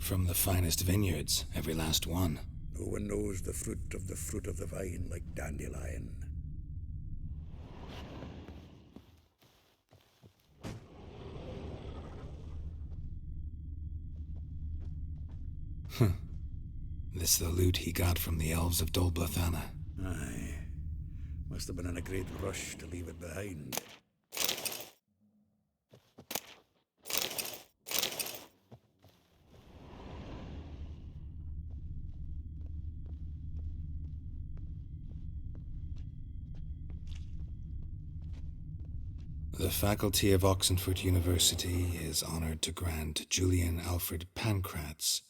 From the finest vineyards, every last one. No one knows the fruit of the vine like dandelion. This the loot he got from the elves of Dol Blathanna. Aye. Must have been in a great rush to leave it behind. The faculty of Oxenford University is honored to grant Julian Alfred Pancratz,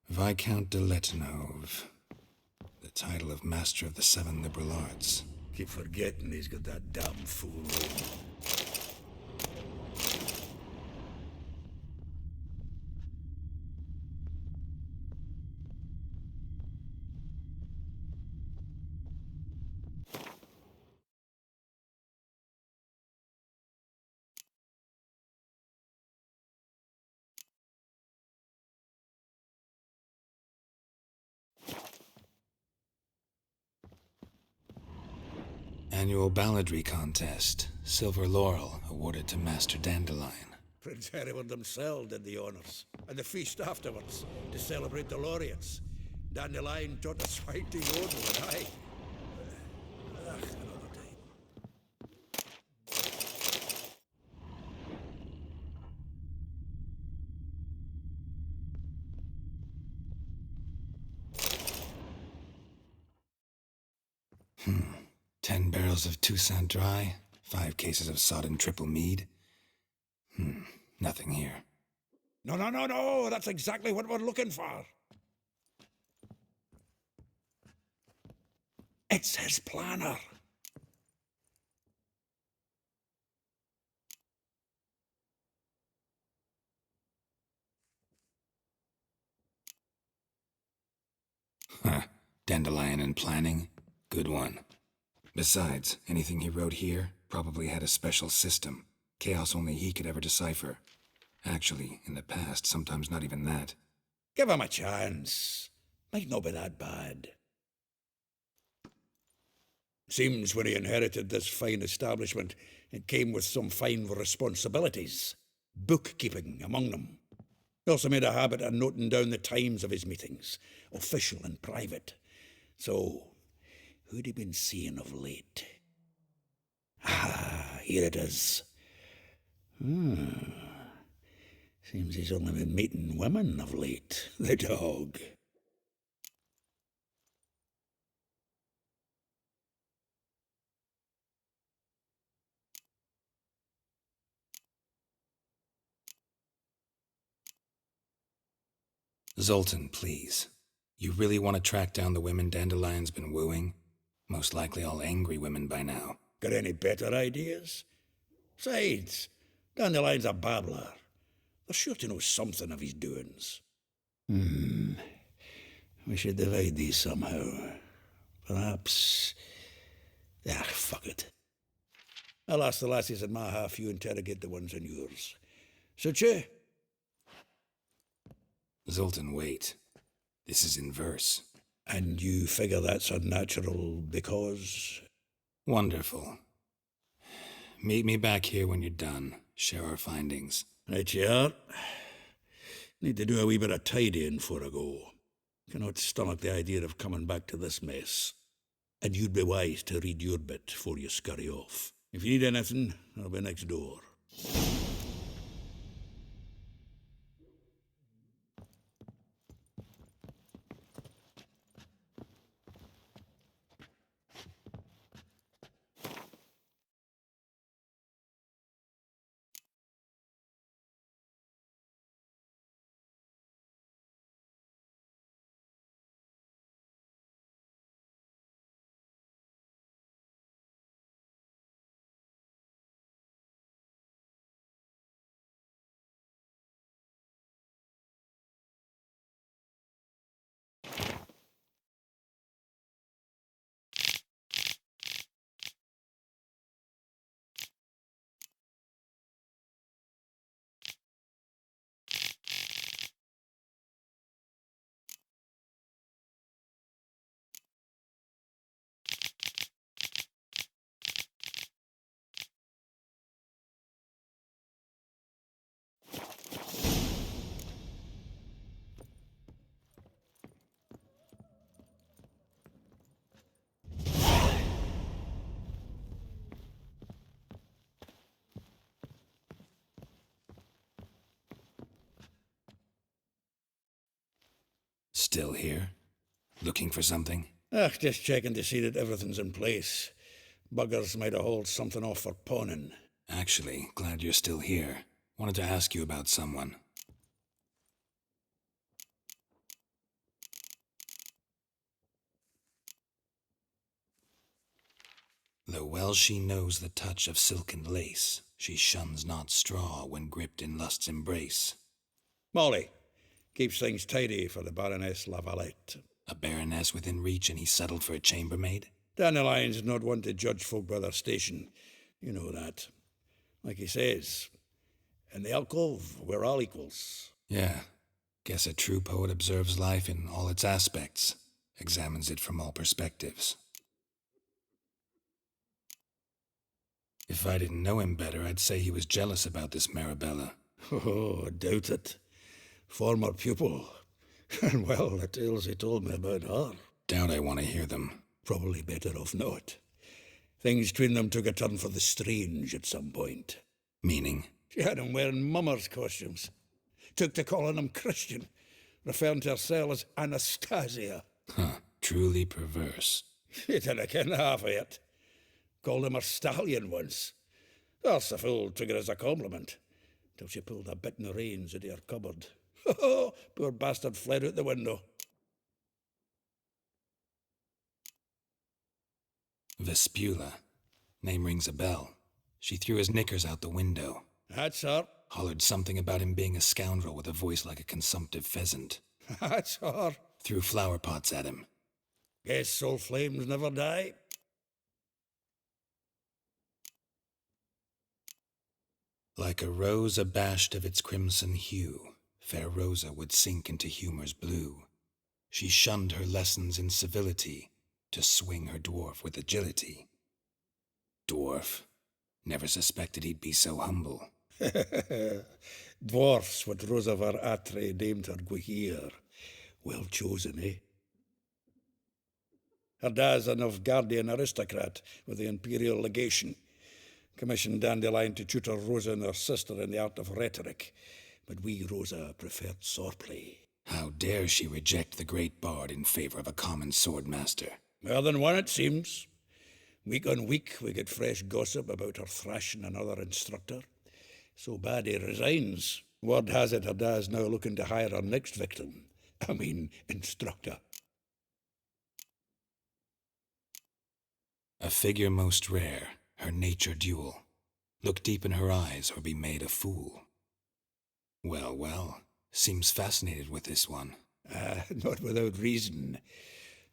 Viscount de Letenove, the title of Master of the Seven Liberal Arts. Keep forgetting he's got that damn fool name. Annual balladry contest, Silver Laurel awarded to Master Dandelion. Prince Hereward himself did the honours, and the feast afterwards, to celebrate the laureates. Dandelion taught us fighting yodel, and I... another time. Hmm. 10 barrels of Toussaint Dry, 5 cases of sodden triple mead. Nothing here. No, that's exactly what we're looking for. It's his planner. Huh. Dandelion and planning? Good one. Besides, anything he wrote here probably had a special system. Chaos only he could ever decipher. Actually, in the past, sometimes not even that. Give him a chance. Might not be that bad. Seems when he inherited this fine establishment, it came with some fine responsibilities. Bookkeeping among them. He also made a habit of noting down the times of his meetings, official and private. So, who'd he been seeing of late? Ah, here it is. Seems he's only been meeting women of late, the dog. Zoltan, please. You really want to track down the women Dandelion's been wooing? Most likely all angry women by now. Got any better ideas? Besides, Dandelion's a babbler. They're sure to know something of his doings. We should divide these somehow. Perhaps... fuck it. I'll ask the lassies in my half, you interrogate the ones in yours. Suit you? Zoltan, wait. This is in verse. And you figure that's unnatural because... Wonderful. Meet me back here when you're done. Share our findings. Right you are. Need to do a wee bit of tidying before I go. Cannot stomach the idea of coming back to this mess. And you'd be wise to read your bit before you scurry off. If you need anything, I'll be next door. Still here? Looking for something? Just checking to see that everything's in place. Buggers might have hauled something off for pawning. Actually, glad you're still here. Wanted to ask you about someone. Though well she knows the touch of silken lace, she shuns not straw when gripped in lust's embrace. Molly keeps things tidy for the Baroness Lavalette. A baroness within reach and he settled for a chambermaid? Dandelion's not one to judge folk by their station. You know that. Like he says, in the alcove, we're all equals. Yeah. Guess a true poet observes life in all its aspects, examines it from all perspectives. If I didn't know him better, I'd say he was jealous about this Marabella. Oh, I doubt it. Former pupil. And well, the tales he told me about her. Doubt I want to hear them. Probably better off not. Things between them took a turn for the strange at some point. Meaning? She had him wearing mummers' costumes. Took to calling him Christian, referring to herself as Anastasia. Huh, truly perverse. She didn't ken half of it. Called him her stallion once. That's the fool took it as a compliment, till she pulled a bit in the reins into her cupboard. Oh, poor bastard fled out the window. Vespula. Name rings a bell. She threw his knickers out the window. That's her. Hollered something about him being a scoundrel with a voice like a consumptive pheasant. That's her. Threw flower pots at him. Guess soul flames never die. Like a rose abashed of its crimson hue, fair Rosa would sink into humor's blue. She shunned her lessons in civility, to swing her dwarf with agility. Dwarf. Never suspected he'd be so humble. Dwarfs what Rosa var Atre named her Guihir. Well chosen, eh? Her dad's a Novgardian aristocrat with the imperial legation. Commissioned Dandelion to tutor Rosa and her sister in the art of rhetoric, but we, Rosa, preferred swordplay. How dare she reject the great bard in favor of a common swordmaster? More than one, it seems. Week on week, we get fresh gossip about her thrashing another instructor. So bad he resigns. Word has it her dad's now looking to hire her next victim. Instructor. A figure most rare, her nature dual. Look deep in her eyes or be made a fool. Well, well, seems fascinated with this one. Not without reason.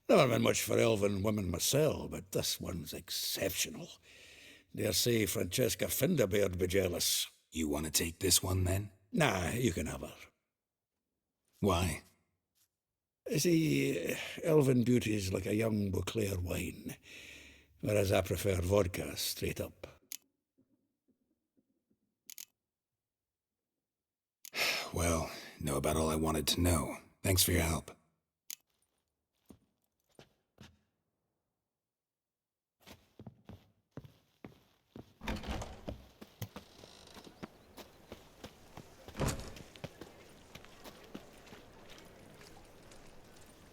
Never been much for elven women myself, but this one's exceptional. Dare say Francesca Finderbeard be jealous. You want to take this one, then? Nah, you can have her. Why? See, elven beauty's like a young Beauclair wine, whereas I prefer vodka straight up. Well, know about all I wanted to know. Thanks for your help.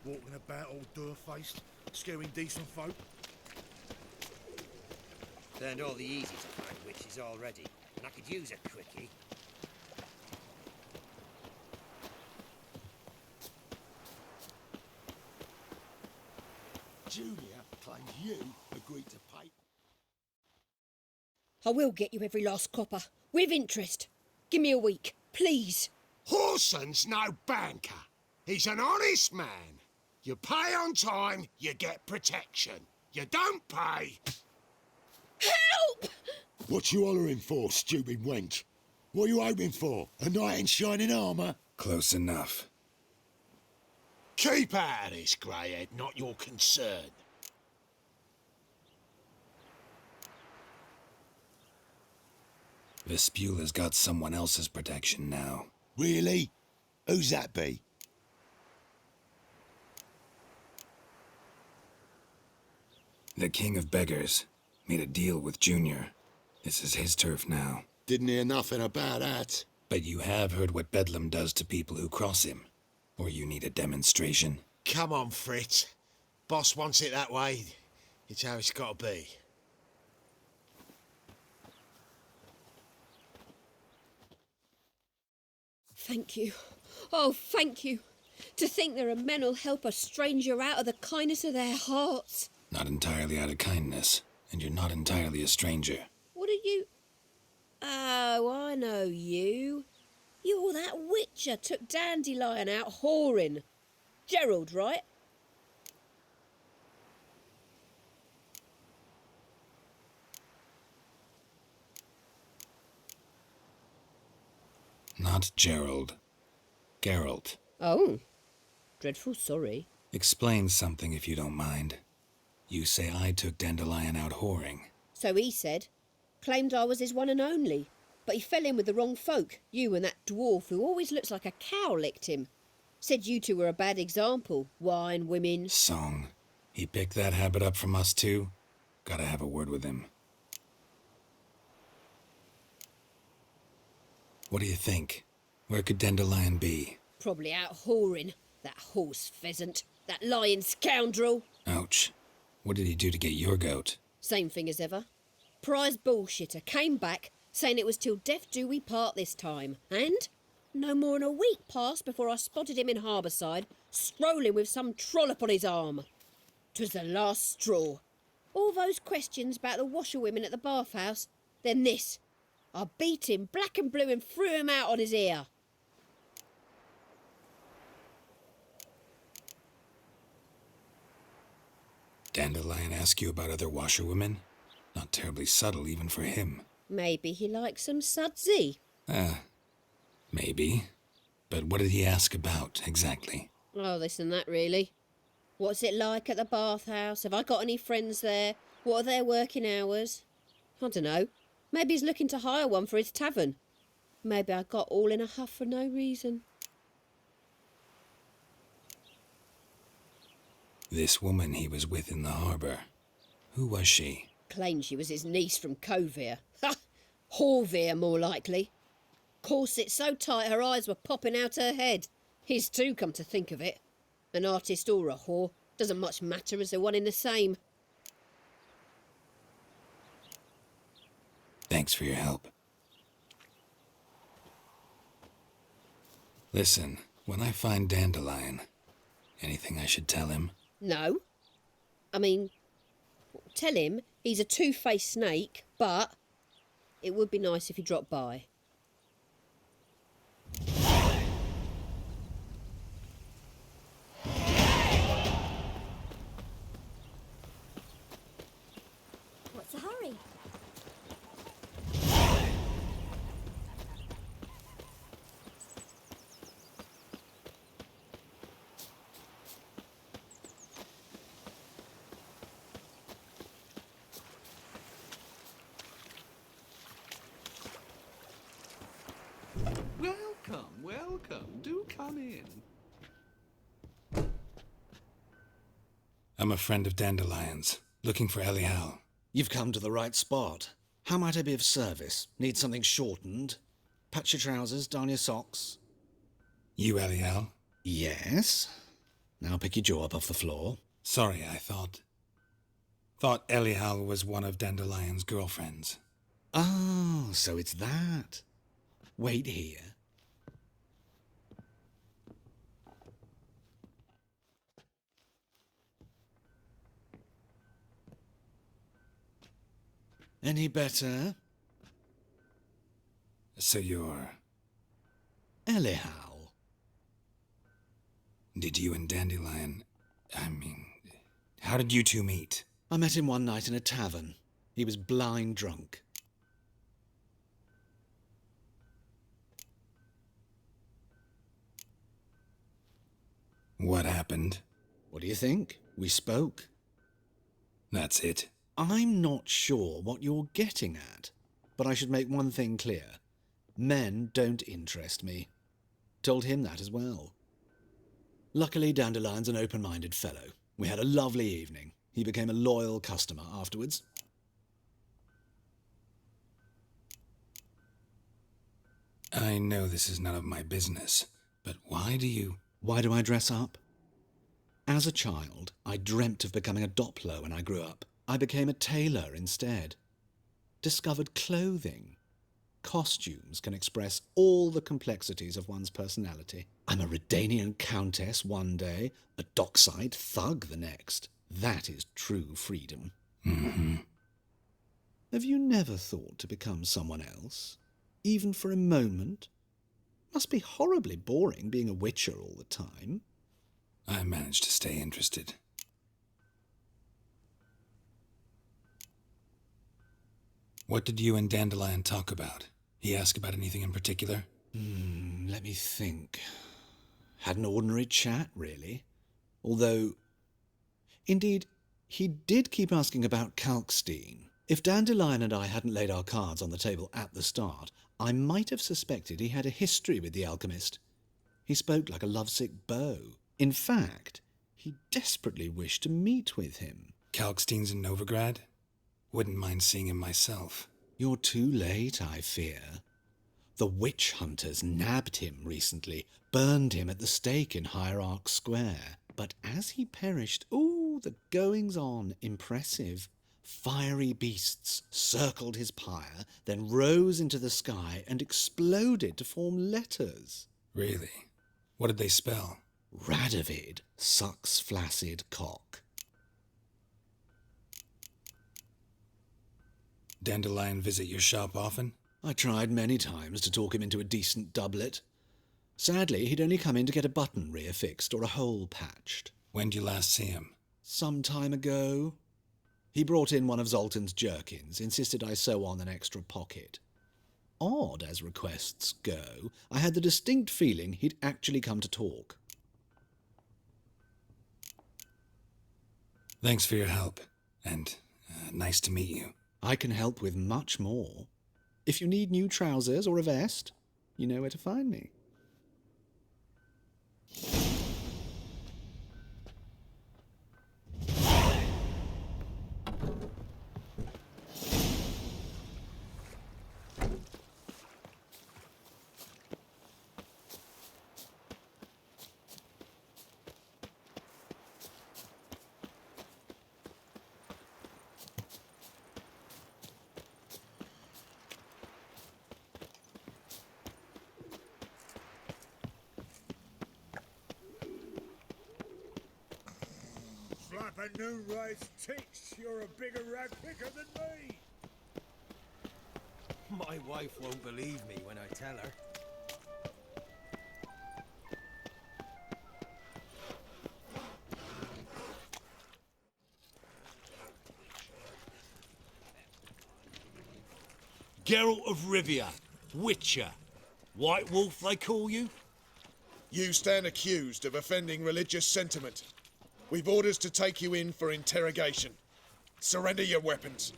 Walking about all door-faced, scaring decent folk. Turned all the easy to find witches already, and I could use a quickie. Julia claims you agreed to pay. I will get you every last copper, with interest. Give me a week, please. Horson's no banker. He's an honest man. You pay on time, you get protection. You don't pay... Help! What you hollering for, stupid wench? What you hoping for? A knight in shining armour? Close enough. Keep out of this, greyhead, not your concern. Vespula's got someone else's protection now. Really? Who's that be? The King of Beggars made a deal with Junior. This is his turf now. Didn't hear nothing about that. But you have heard what Bedlam does to people who cross him. Or you need a demonstration? Come on, Fritz. Boss wants it that way. It's how it's got to be. Thank you. Oh, thank you. To think there are men who'll help a stranger out of the kindness of their hearts. Not entirely out of kindness, and you're not entirely a stranger. What are you... Oh, I know you. You're that witcher took Dandelion out whoring. Gerald, right? Not Gerald. Geralt. Oh, dreadful sorry. Explain something if you don't mind. You say I took Dandelion out whoring. So he said. Claimed I was his one and only. But he fell in with the wrong folk. You and that dwarf who always looks like a cow licked him. Said you two were a bad example. Wine, women... Song. He picked that habit up from us too? Gotta have a word with him. What do you think? Where could Dandelion be? Probably out whoring. That horse pheasant. That lying scoundrel. Ouch. What did he do to get your goat? Same thing as ever. Prize bullshitter came back, saying it was till death do we part this time. And no more than a week passed before I spotted him in Harbourside, strolling with some trollop on his arm. 'Twas the last straw. All those questions about the washerwomen at the bathhouse, then this. I beat him black and blue and threw him out on his ear. Dandelion ask you about other washerwomen? Not terribly subtle even for him. Maybe he likes some sudsy. Maybe. But what did he ask about, exactly? Oh, this and that, really. What's it like at the bathhouse? Have I got any friends there? What are their working hours? I don't know. Maybe he's looking to hire one for his tavern. Maybe I got all in a huff for no reason. This woman he was with in the harbour. Who was she? Claimed she was his niece from Covere. Ha! Horvere, more likely. Corset so tight her eyes were popping out her head. His too, come to think of it. An artist or a whore. Doesn't much matter as they're one in the same. Thanks for your help. Listen, when I find Dandelion, anything I should tell him? No. I mean, tell him he's a two-faced snake, but it would be nice if he dropped by. What's the hurry? Welcome, welcome. Do come in. I'm a friend of Dandelion's, looking for Elial. You've come to the right spot. How might I be of service? Need something shortened? Patch your trousers, darn your socks? You Elial? Yes. Now pick your jaw up off the floor. Sorry, I thought Elial was one of Dandelion's girlfriends. Oh, so it's that. Wait here. Any better? So you're... Elial. Did you and Dandelion... how did you two meet? I met him one night in a tavern. He was blind drunk. What happened? What do you think? We spoke. That's it. I'm not sure what you're getting at, but I should make one thing clear. Men don't interest me. Told him that as well. Luckily, Dandelion's an open-minded fellow. We had a lovely evening. He became a loyal customer afterwards. I know this is none of my business, but why do you... Why do I dress up? As a child, I dreamt of becoming a Doppler when I grew up. I became a tailor instead. Discovered clothing. Costumes can express all the complexities of one's personality. I'm a Redanian countess one day, a dockside thug the next. That is true freedom. Mm-hmm. Have you never thought to become someone else? Even for a moment? Must be horribly boring being a witcher all the time. I managed to stay interested. What did you and Dandelion talk about? He asked about anything in particular? Let me think. Had an ordinary chat, really. Although, indeed, he did keep asking about Kalkstein. If Dandelion and I hadn't laid our cards on the table at the start, I might have suspected he had a history with the alchemist. He spoke like a lovesick beau. In fact, he desperately wished to meet with him. Kalkstein's in Novigrad? Wouldn't mind seeing him myself. You're too late, I fear. The witch hunters nabbed him recently, burned him at the stake in Hierarch Square. But as he perished, the goings-on, impressive. Fiery beasts circled his pyre, then rose into the sky and exploded to form letters. Really? What did they spell? Radovid sucks flaccid cock. Dandelion visit your shop often? I tried many times to talk him into a decent doublet. Sadly, he'd only come in to get a button reaffixed or a hole patched. When did you last see him? Some time ago. He brought in one of Zoltan's jerkins, insisted I sew on an extra pocket. Odd as requests go, I had the distinct feeling he'd actually come to talk. Thanks for your help, and nice to meet you. I can help with much more. If you need new trousers or a vest, you know where to find me. Flapper noon rise ticks, you're a bigger rag picker than me. My wife won't believe me when I tell her. Geralt of Rivia, Witcher. White Wolf, they call you? You stand accused of offending religious sentiment. We've orders to take you in for interrogation. Surrender your weapons.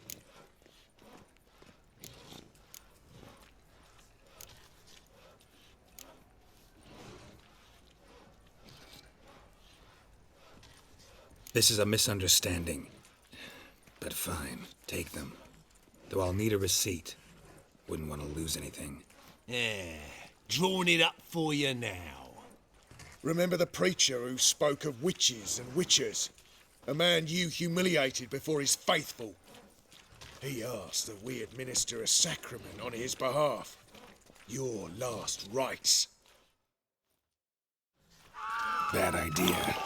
This is a misunderstanding. But fine, take them. Though I'll need a receipt. Wouldn't want to lose anything. Yeah, drawing it up for you now. Remember the preacher who spoke of witches and witchers? A man you humiliated before his faithful. He asked that we administer a sacrament on his behalf. Your last rites. Bad idea.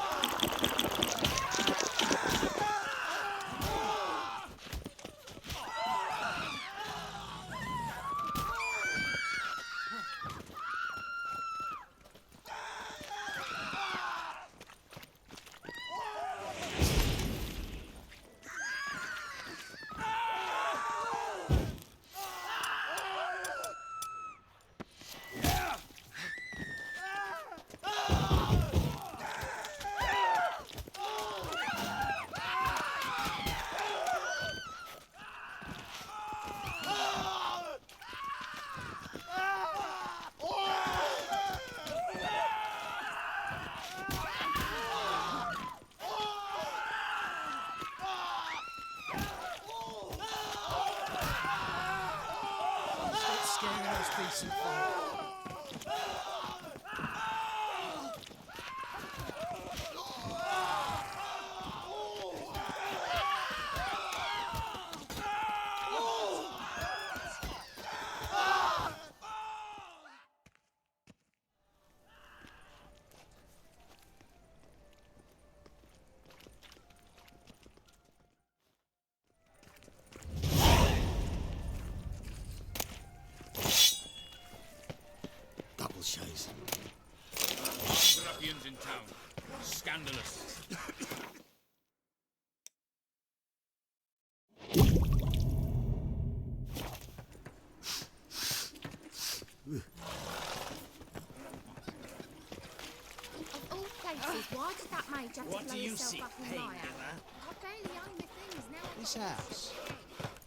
did that major have What to do blow you himself see, up and lie out? painkiller? I barely own my things now. This house,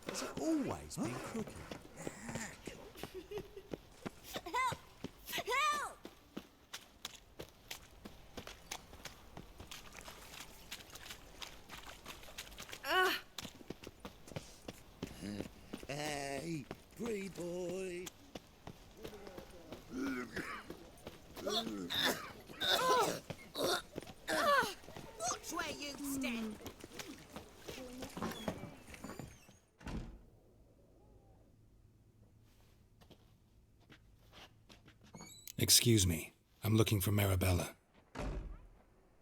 has it always been crooked? Help! Help! Hey, pretty boy. Watch where you stand. Excuse me. I'm looking for Marabella.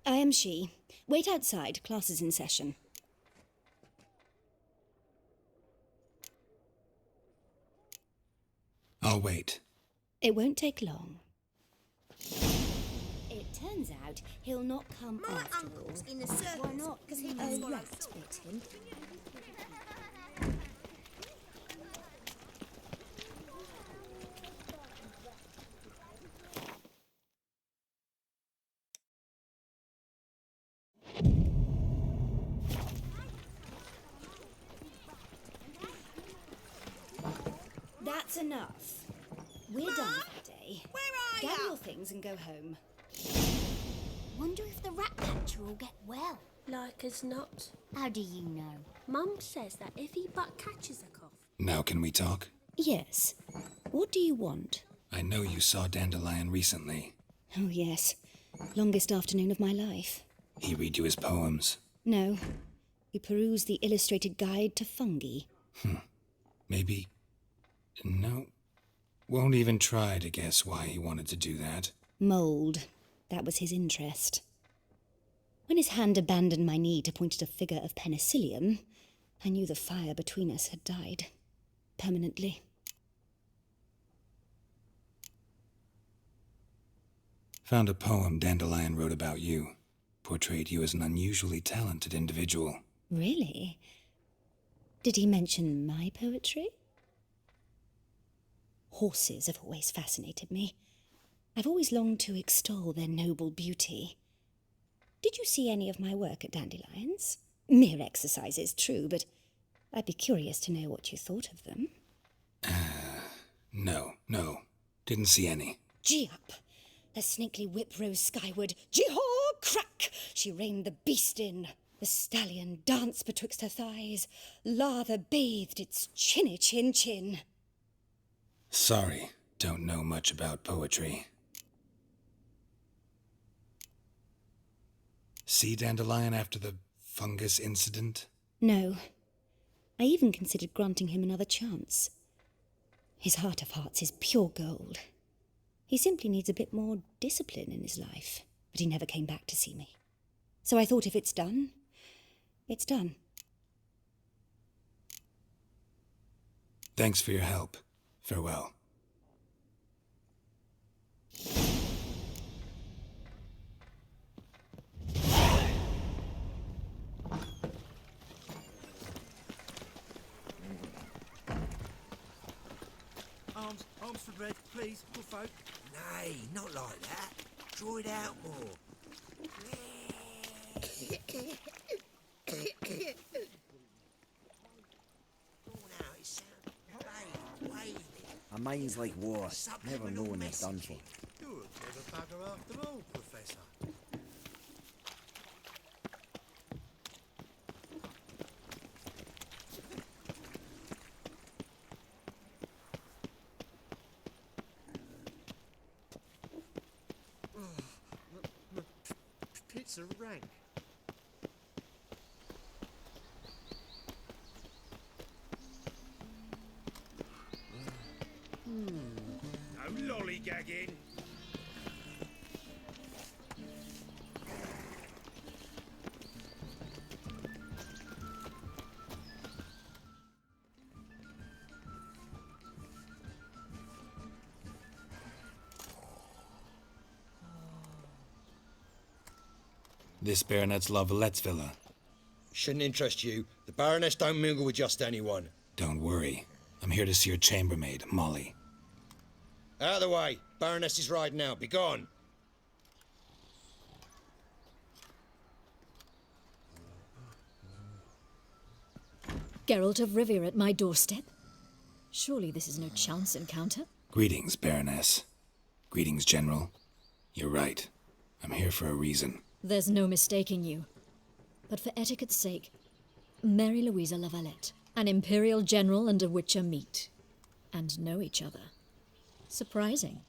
I am she. Wait outside. Class is in session. I'll wait. It won't take long. It turns out he'll not come My after uncle's all. in the circus. Why not? Because he Oh, was one right, of bit him. That's enough. We're done for the day. Where are Gather ya? your things and go home. Wonder if the rat catcher will get well. Like as not. How do you know? Mum says that if he but catches a cough. Now can we talk? Yes. What do you want? I know you saw Dandelion recently. Oh, yes. Longest afternoon of my life. He read you his poems. No. We perused the illustrated guide to fungi. Maybe... No. Won't even try to guess why he wanted to do that. Mould. That was his interest. When his hand abandoned my knee to point at a figure of penicillium, I knew the fire between us had died. Permanently. Found a poem Dandelion wrote about you. Portrayed you as an unusually talented individual. Really? Did he mention my poetry? Horses have always fascinated me. I've always longed to extol their noble beauty. Did you see any of my work at Dandelions? Mere exercises, true, but I'd be curious to know what you thought of them. No. Didn't see any. Gee up! The snakely whip rose skyward. Gee-haw! Crack! She reined the beast in. The stallion danced betwixt her thighs. Lather bathed its chinny chin. Sorry, don't know much about poetry. See Dandelion after the fungus incident? No. I even considered granting him another chance. His heart of hearts is pure gold. He simply needs a bit more discipline in his life. But he never came back to see me. So I thought if it's done, it's done. Thanks for your help. Farewell. Arms for red, please, good folk. Nay, not like that. Draw it out more. A mind's like water, never know when it's done for. You're a clever bugger after all, Professor. Pits are rank. No lollygagging. This Baronet's Lavallette's villa. Shouldn't interest you. The Baroness don't mingle with just anyone. Don't worry. I'm here to see your chambermaid, Molly. Out of the way. Baroness is riding out. Be gone. Geralt of Rivia at my doorstep? Surely this is no chance encounter? Greetings, Baroness. Greetings, General. You're right. I'm here for a reason. There's no mistaking you. But for etiquette's sake, Mary Louisa Lavalette, an Imperial General and a Witcher meet. And know each other. Surprising.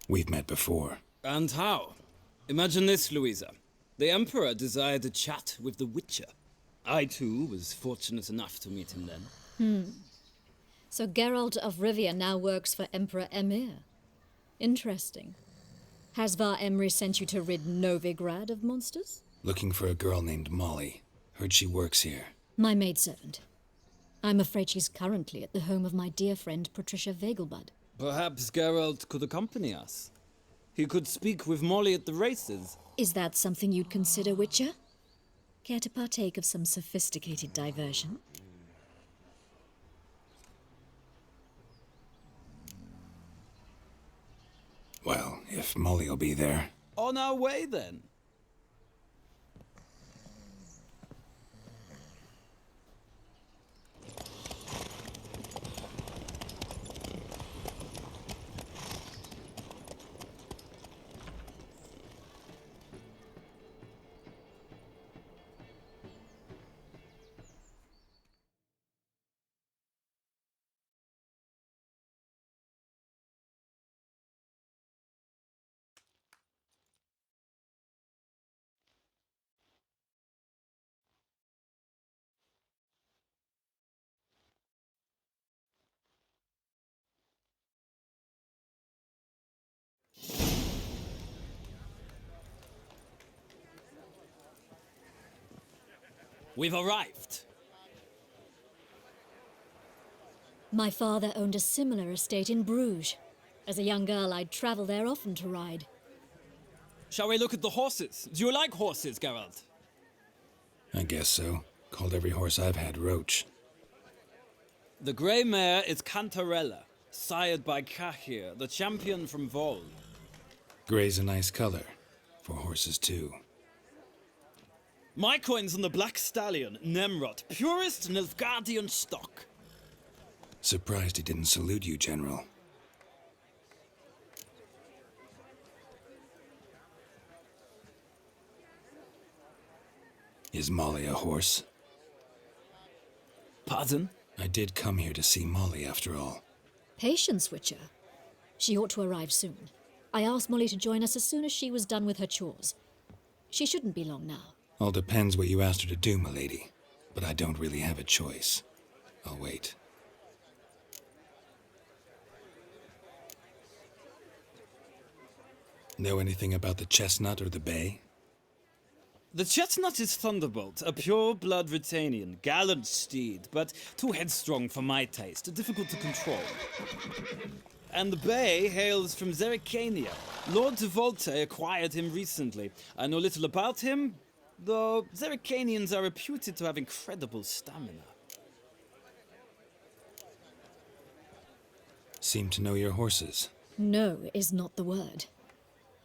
We've met before. And how? Imagine this, Louisa. The Emperor desired a chat with the Witcher. I, too, was fortunate enough to meet him then. So Geralt of Rivia now works for Emperor Emir. Interesting. Has Var Emry sent you to rid Novigrad of monsters? Looking for a girl named Molly. Heard she works here. My maidservant. I'm afraid she's currently at the home of my dear friend Patricia Vegelbud. Perhaps Geralt could accompany us. He could speak with Molly at the races. Is that something you'd consider, Witcher? Care to partake of some sophisticated diversion? Well, if Molly'll be there. On our way, then. We've arrived. My father owned a similar estate in Bruges. As a young girl, I'd travel there often to ride. Shall we look at the horses? Do you like horses, Geralt? I guess so. Called every horse I've had Roach. The grey mare is Cantarella, sired by Cahir, the champion from Vol. Grey's a nice color. For horses, too. My coin's on the black stallion, Nemrod, purest Nilfgaardian stock. Surprised he didn't salute you, General. Is Molly a horse? Pardon? I did come here to see Molly, after all. Patience, Witcher. She ought to arrive soon. I asked Molly to join us as soon as she was done with her chores. She shouldn't be long now. All depends what you asked her to do, milady. But I don't really have a choice. I'll wait. Know anything about the chestnut or the bay? The chestnut is Thunderbolt, a pure-blood Britannian, gallant steed, but too headstrong for my taste, difficult to control. And the bay hails from Zerrikania. Lord de Volte acquired him recently. I know little about him, though Zerrikanians are reputed to have incredible stamina. Seem to know your horses. No is not the word.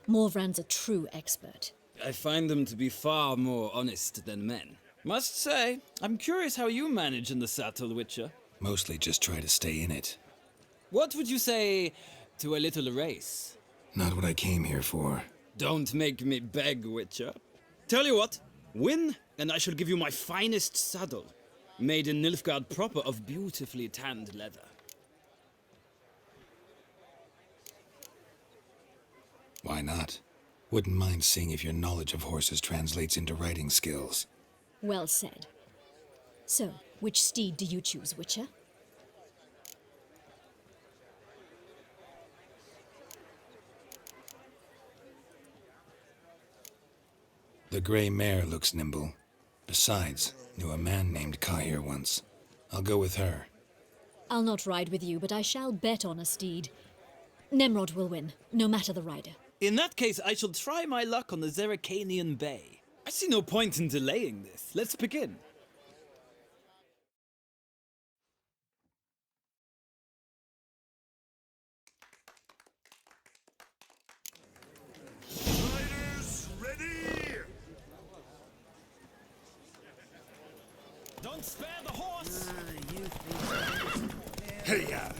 Morvran's a true expert. I find them to be far more honest than men. Must say, I'm curious how you manage in the saddle, Witcher. Mostly just try to stay in it. What would you say to a little race? Not what I came here for. Don't make me beg, Witcher. Tell you what, win, and I shall give you my finest saddle, made in Nilfgaard proper of beautifully tanned leather. Why not? Wouldn't mind seeing if your knowledge of horses translates into riding skills. Well said. So, which steed do you choose, Witcher? The grey mare looks nimble. Besides, knew a man named Cahir once. I'll go with her. I'll not ride with you, but I shall bet on a steed. Nemrod will win, no matter the rider. In that case, I shall try my luck on the Zerrikanian Bay. I see no point in delaying this. Let's begin. Don't spare the horse! Hiya!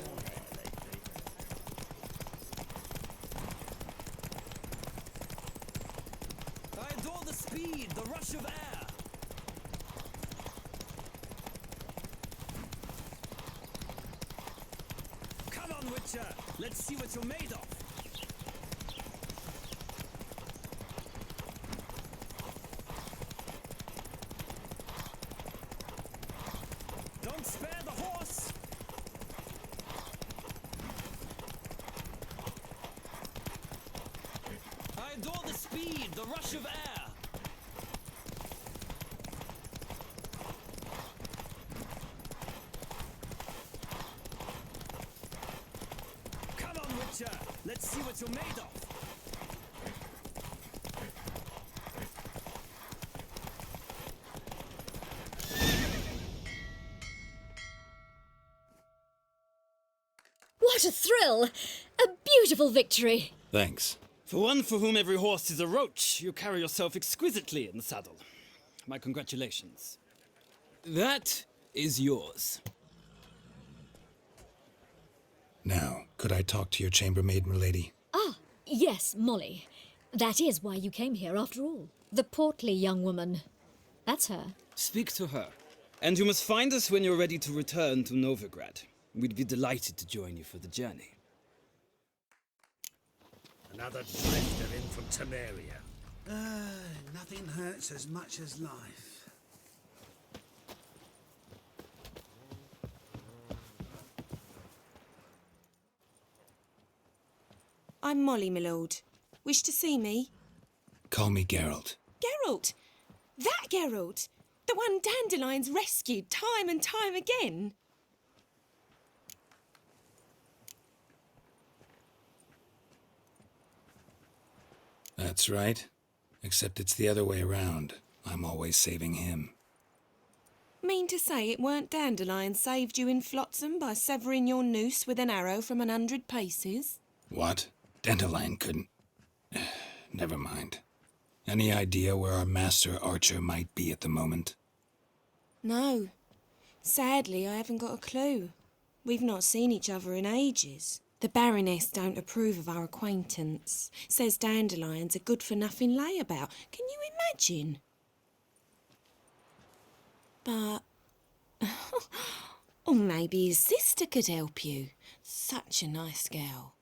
I adore the speed, the rush of air. Come on, Witcher. Let's see what you're made of. Don't spare the horse. I adore the speed, the rush of air. Come on, Witcher. Let's see what you're made of. What a thrill! A beautiful victory! Thanks. For one for whom every horse is a roach, you carry yourself exquisitely in the saddle. My congratulations. That is yours. Now, could I talk to your chambermaid, milady? Ah, yes, Molly. That is why you came here after all. The portly young woman. That's her. Speak to her. And you must find us when you're ready to return to Novigrad. We'd be delighted to join you for the journey. Another drifter in from Temeria. Nothing hurts as much as life. I'm Molly, my lord. Wish to see me? Call me Geralt. Geralt! That Geralt! The one Dandelion's rescued time and time again! That's right. Except it's the other way around. I'm always saving him. Mean to say it weren't Dandelion saved you in Flotsam by severing your noose with an arrow from 100 paces? What? Dandelion couldn't... Never mind. Any idea where our master archer might be at the moment? No. Sadly, I haven't got a clue. We've not seen each other in ages. The Baroness don't approve of our acquaintance. Says Dandelion's a good-for-nothing layabout. Can you imagine? But... or maybe his sister could help you. Such a nice girl.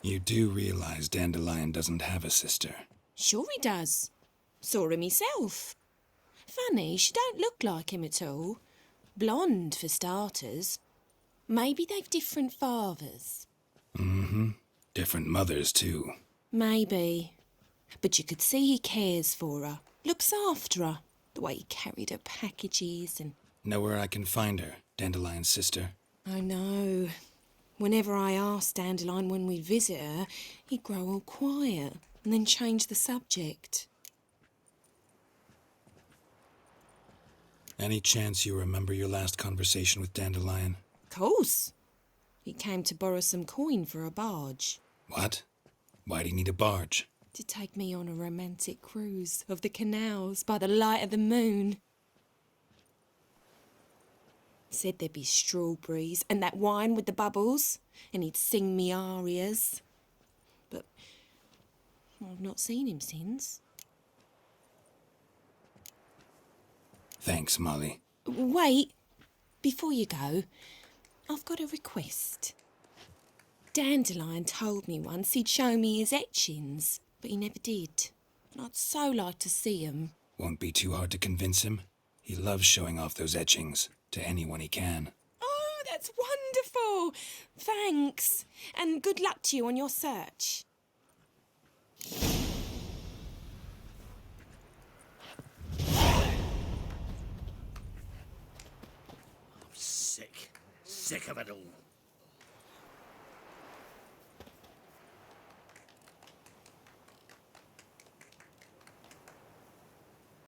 You do realize Dandelion doesn't have a sister? Sure he does. Saw him myself. Funny, she don't look like him at all. Blonde, for starters. Maybe they've different fathers. Mm-hmm. Different mothers, too. Maybe. But you could see he cares for her. Looks after her. The way he carried her packages and... Know where I can find her, Dandelion's sister? I know. Whenever I asked Dandelion when we'd visit her, he'd grow all quiet and then change the subject. Any chance you remember your last conversation with Dandelion? Course. He came to borrow some coin for a barge. What? Why'd he need a barge? To take me on a romantic cruise of the canals by the light of the moon. Said there'd be strawberries and that wine with the bubbles, and he'd sing me arias. But I've not seen him since. Thanks, Molly. Wait, before you go, I've got a request. Dandelion told me once he'd show me his etchings, but he never did. And I'd so like to see 'em. Won't be too hard to convince him. He loves showing off those etchings to anyone he can. Oh, that's wonderful! Thanks, and good luck to you on your search. Sick of it all.